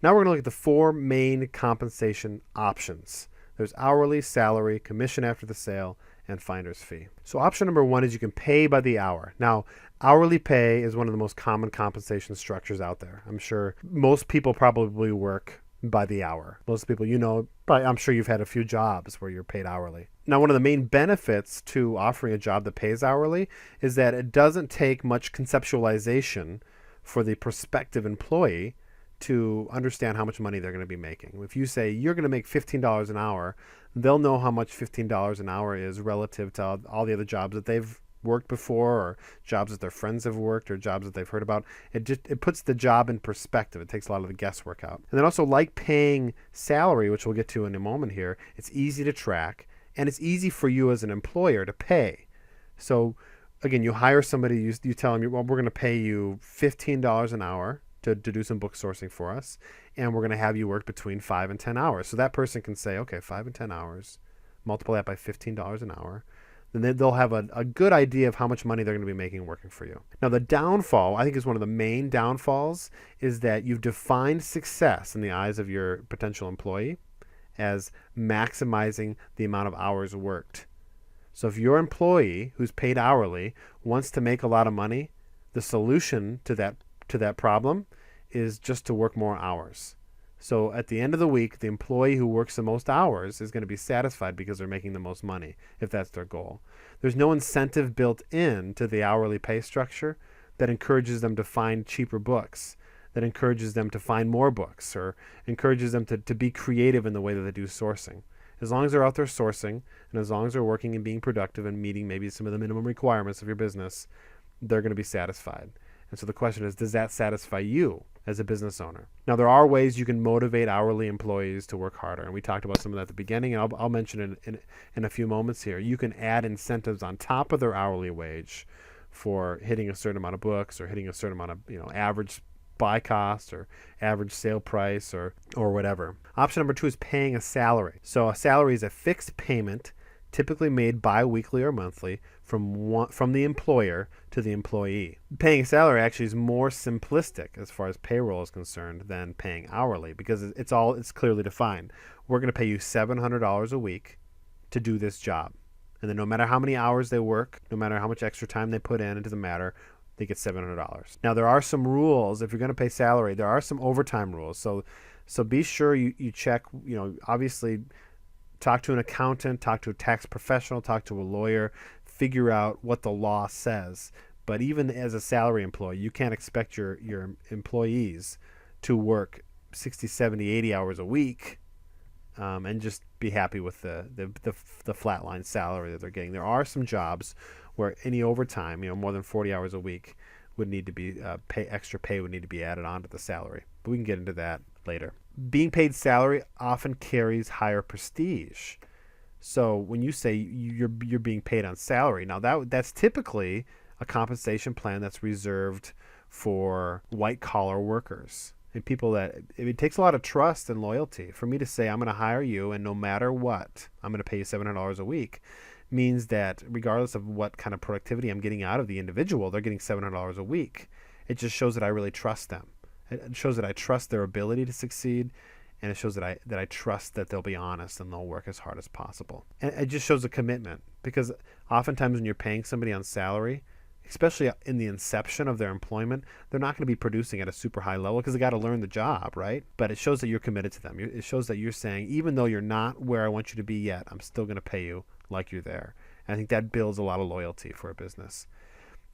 Now we're going to look at the four main compensation options. There's hourly, salary, commission after the sale, and finder's fee. So option number one is you can pay by the hour. Now, hourly pay is one of the most common compensation structures out there. I'm sure most people probably work by the hour. Most people, I'm sure you've had a few jobs where you're paid hourly. Now, one of the main benefits to offering a job that pays hourly is that it doesn't take much conceptualization for the prospective employee to understand how much money they're going to be making. If you say you're going to make $15 an hour, they'll know how much $15 an hour is relative to all the other jobs that they've worked before, or jobs that their friends have worked, or jobs that they've heard about. It puts the job in perspective. It takes a lot of the guesswork out. And then also, like paying salary, which we'll get to in a moment here, it's easy to track, and it's easy for you as an employer to pay. So again, you hire somebody, you tell them, well, we're going to pay you $15 an hour to do some book sourcing for us, and we're going to have you work between 5 and 10 hours. So that person can say, okay, 5 and 10 hours, multiply that by $15 an hour. Then they'll have a good idea of how much money they're going to be making working for you. Now, the downfall, I think is one of the main downfalls, is that you've defined success in the eyes of your potential employee as maximizing the amount of hours worked. So if your employee who's paid hourly wants to make a lot of money, the solution to that problem is just to work more hours. So at the end of the week, the employee who works the most hours is going to be satisfied because they're making the most money, if that's their goal. There's no incentive built in to the hourly pay structure that encourages them to find cheaper books, that encourages them to find more books, or encourages them to be creative in the way that they do sourcing. As long as they're out there sourcing, and as long as they're working and being productive and meeting maybe some of the minimum requirements of your business, they're going to be satisfied. And so the question is, does that satisfy you as a business owner? Now, there are ways you can motivate hourly employees to work harder. And we talked about some of that at the beginning, and I'll mention it in a few moments here. You can add incentives on top of their hourly wage for hitting a certain amount of books, or hitting a certain amount of average buy cost, or average sale price, or whatever. Option number two is paying a salary. So a salary is a fixed payment typically made bi-weekly or monthly from the employer to the employee. Paying a salary actually is more simplistic as far as payroll is concerned than paying hourly, because it's clearly defined. We're going to pay you $700 a week to do this job. And then no matter how many hours they work, no matter how much extra time they put in, it doesn't matter, they get $700. Now, there are some rules. If you're going to pay salary, there are some overtime rules. So be sure you check, obviously, talk to an accountant, talk to a tax professional, talk to a lawyer, figure out what the law says. But even as a salary employee, you can't expect your employees to work 60, 70, 80 hours a week and just be happy with the flatline salary that they're getting. There are some jobs where any overtime, more than 40 hours a week, would need to be extra pay would need to be added onto the salary. But we can get into that later. Being paid salary often carries higher prestige. So when you say you're being paid on salary, now that's typically a compensation plan that's reserved for white collar workers and people that it takes a lot of trust and loyalty. For me to say I'm going to hire you, and no matter what, I'm going to pay you $700 a week, means that regardless of what kind of productivity I'm getting out of the individual, they're getting $700 a week. It just shows that I really trust them. It shows that I trust their ability to succeed, and it shows that I trust that they'll be honest and they'll work as hard as possible. And it just shows a commitment, because oftentimes when you're paying somebody on salary, especially in the inception of their employment, they're not going to be producing at a super high level because they got to learn the job, right? But it shows that you're committed to them. It shows that you're saying, even though you're not where I want you to be yet, I'm still going to pay you like you're there. And I think that builds a lot of loyalty for a business.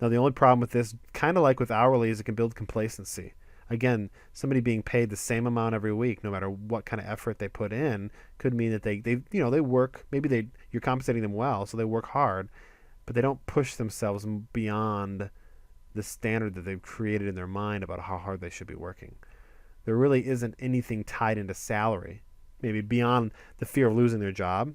Now, the only problem with this, kind of like with hourly, is it can build complacency. Again, somebody being paid the same amount every week, no matter what kind of effort they put in, could mean that they work. Maybe you're compensating them well, so they work hard, but they don't push themselves beyond the standard that they've created in their mind about how hard they should be working. There really isn't anything tied into salary, maybe beyond the fear of losing their job,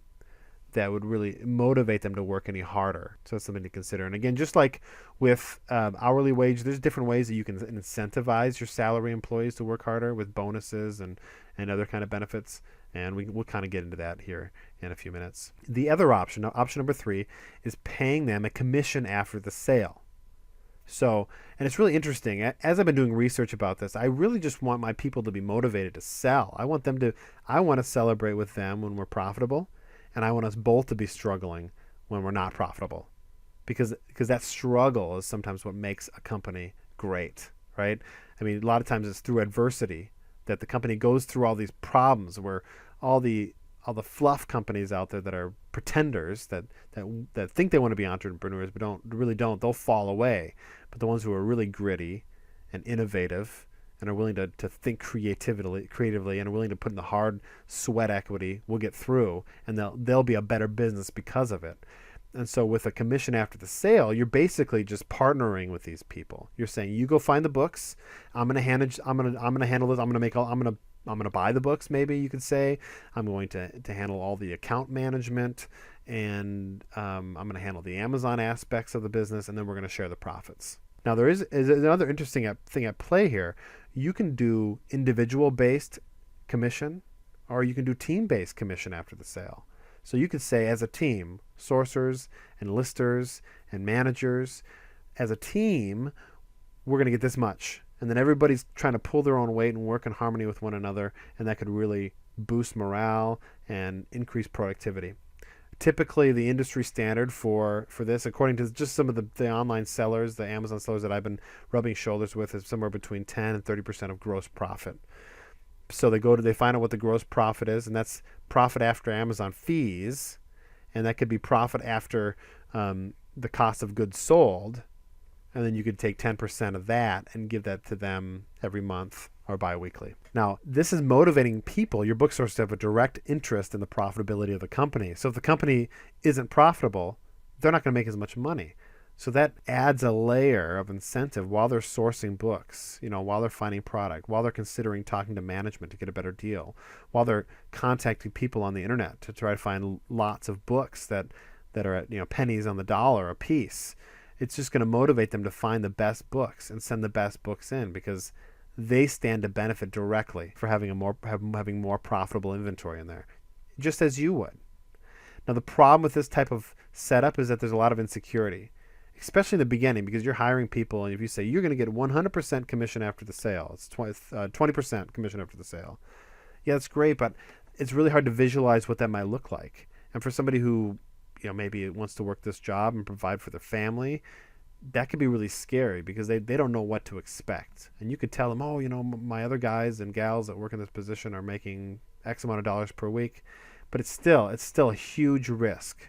that would really motivate them to work any harder. So that's something to consider. And again, just like with hourly wage, there's different ways that you can incentivize your salary employees to work harder with bonuses and other kind of benefits. And we'll kind of get into that here in a few minutes. The other option number 3, is paying them a commission after the sale. So, and it's really interesting. As I've been doing research about this, I really just want my people to be motivated to sell. I want to celebrate with them when we're profitable, and I want us both to be struggling when we're not profitable, because that struggle is sometimes what makes a company great, right? I mean, a lot of times it's through adversity that the company goes through all these problems where all the fluff companies out there that are pretenders that think they want to be entrepreneurs but don't, they'll fall away. But the ones who are really gritty and innovative and are willing to think creatively and are willing to put in the hard sweat equity will get through, and they'll be a better business because of it. And so with a commission after the sale, you're basically just partnering with these people. You're saying, you go find the books. I'm going to handle this. I'm going to buy the books. Maybe you could say, I'm going to handle all the account management, and I'm going to handle the Amazon aspects of the business, and then we're going to share the profits. Now there is another interesting thing at play here. You can do individual based commission, or you can do team based commission after the sale. So you could say, as a team, sourcers and listers and managers, as a team, we're going to get this much. And then everybody's trying to pull their own weight and work in harmony with one another, and that could really boost morale and increase productivity. Typically, the industry standard for this, according to just some of the online sellers, the Amazon sellers that I've been rubbing shoulders with, is somewhere between 10 and 30% of gross profit. So they find out what the gross profit is, and that's profit after Amazon fees, and that could be profit after the cost of goods sold, and then you could take 10% of that and give that to them every month or bi-weekly. Now, this is motivating people, your book sources, to have a direct interest in the profitability of the company. So if the company isn't profitable, they're not going to make as much money. So that adds a layer of incentive while they're sourcing books, while they're finding product, while they're considering talking to management to get a better deal, while they're contacting people on the internet to try to find lots of books that are at pennies on the dollar a piece. It's just going to motivate them to find the best books and send the best books in, because they stand to benefit directly for having more profitable inventory in there, just as you would. Now, the problem with this type of setup is that there's a lot of insecurity, especially in the beginning, because you're hiring people, and if you say you're going to get 100% commission after the sale, it's 20% commission after the sale. Yeah, that's great, but it's really hard to visualize what that might look like. And for somebody who maybe wants to work this job and provide for their family, that could be really scary, because they don't know what to expect. And you could tell them, my other guys and gals that work in this position are making X amount of dollars per week, but it's still a huge risk.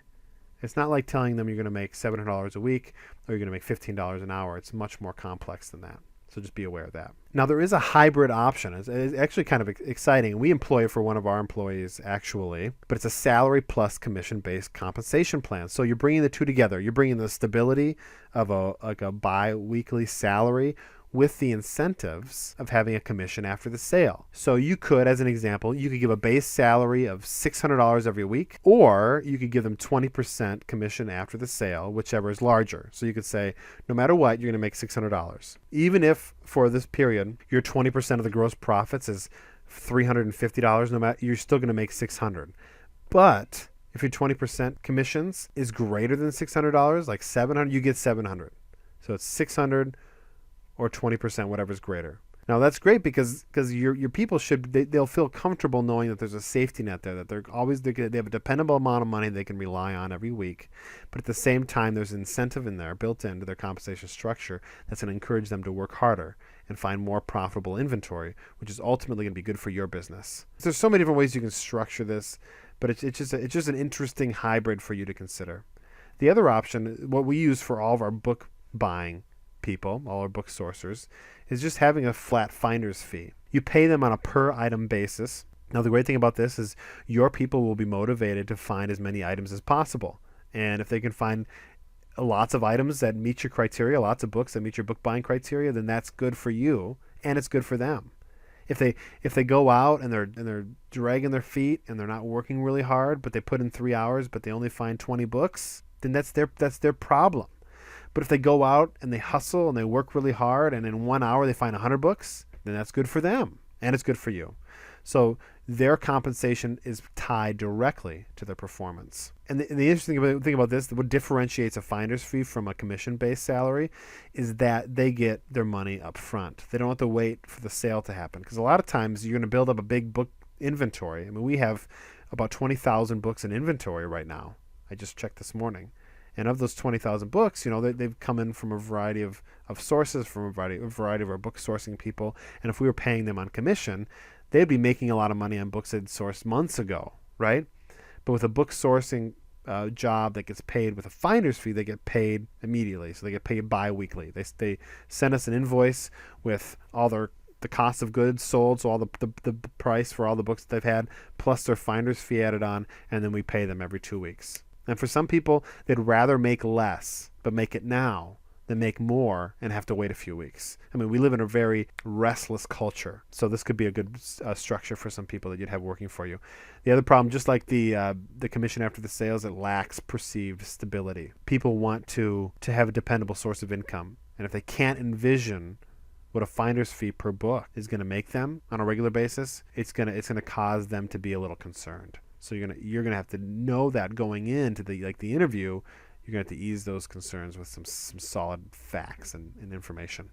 It's not like telling them you're going to make $700 a week or you're going to make $15 an hour. It's much more complex than that. So just be aware of that. Now, there is a hybrid option. It's actually kind of exciting. We employ it for one of our employees, actually, but it's a salary plus commission-based compensation plan. So you're bringing the two together. You're bringing the stability of a bi-weekly salary with the incentives of having a commission after the sale. So you could, as an example, you could give a base salary of $600 every week, or you could give them 20% commission after the sale, whichever is larger. So you could say, no matter what, you're going to make $600. Even if for this period, your 20% of the gross profits is $350, you're still going to make $600. But if your 20% commissions is greater than $600, like $700, you get $700. So it's $600 or 20%, whatever's greater. Now that's great, because your people they'll feel comfortable knowing that there's a safety net there, that they have a dependable amount of money they can rely on every week. But at the same time, there's incentive in there built into their compensation structure that's going to encourage them to work harder and find more profitable inventory, which is ultimately going to be good for your business. There's so many different ways you can structure this, but it's just an interesting hybrid for you to consider. The other option, what we use for all of our book buying people, all our book sourcers, is just having a flat finder's fee. You pay them on a per item basis. Now, the great thing about this is your people will be motivated to find as many items as possible. And if they can find lots of items that meet your criteria, lots of books that meet your book buying criteria, then that's good for you and it's good for them. If they go out and they're dragging their feet and they're not working really hard, but they put in 3 hours, but they only find 20 books, then that's their problem. But if they go out and they hustle and they work really hard and in 1 hour they find 100 books, then that's good for them and it's good for you. So their compensation is tied directly to their performance. And the interesting thing about this, what differentiates a finder's fee from a commission-based salary, is that they get their money up front. They don't have to wait for the sale to happen. Because a lot of times you're going to build up a big book inventory. I mean, we have about 20,000 books in inventory right now. I just checked this morning. And of those 20,000 books, they've come in from a variety of sources, from a variety of our book sourcing people. And if we were paying them on commission, they'd be making a lot of money on books they'd sourced months ago, right? But with a book sourcing job that gets paid with a finder's fee, they get paid immediately. So they get paid bi-weekly. They send us an invoice with all the cost of goods sold, so all the price for all the books that they've had, plus their finder's fee added on, and then we pay them every 2 weeks. And for some people, they'd rather make less, but make it now, than make more and have to wait a few weeks. I mean, we live in a very restless culture, so this could be a good structure for some people that you'd have working for you. The other problem, just like the commission after the sales, it lacks perceived stability. People want to have a dependable source of income, and if they can't envision what a finder's fee per book is going to make them on a regular basis, it's going to cause them to be a little concerned. So you're gonna have to know that going into the interview. You're gonna have to ease those concerns with some solid facts and information.